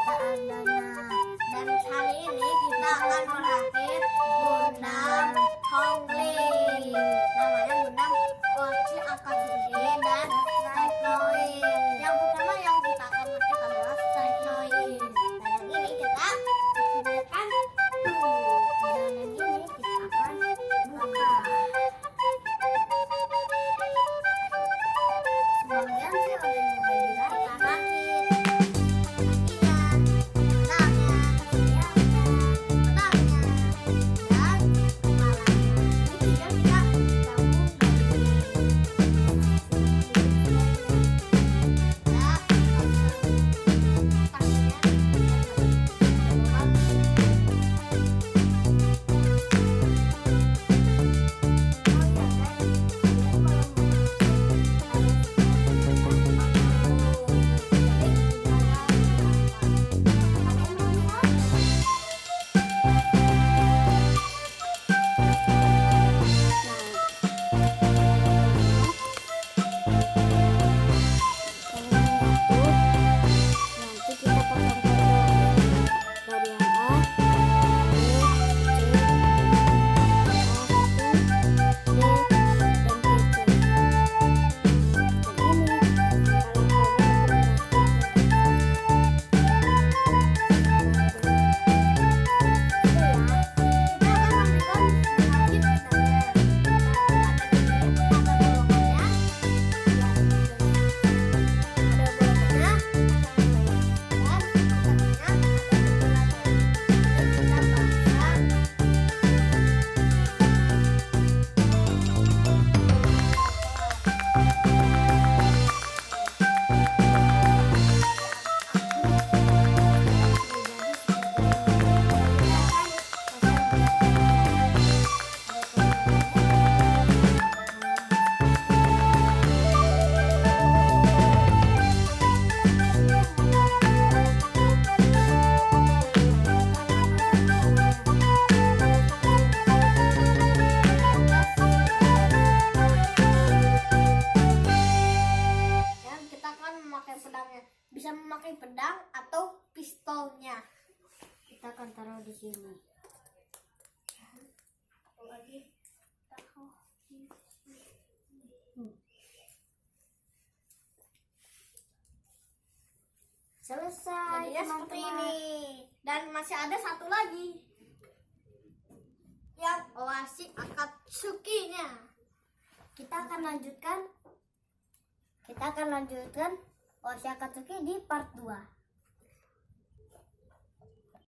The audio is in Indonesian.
adanya. Dan hari ini kita akan merakit Gundam Hongli. Namanya Gundam Kochi Akatsuki dan NOIR. Yang pertama yang kita akan merakit adalah NOIR. Dan yang ini kita sediakan dulu. Dan yang ini kita akan buka. Sebagian sih ada yang udah dirakit. Bisa memakai pedang atau pistolnya. Kita akan taruh di sini. Lagi taruh. Selesai. Jadinya seperti ini. Dan masih ada satu lagi. Yang Oashi Akatsuki-nya. Kita akan lanjutkan Oashi Akatsuki di part 2.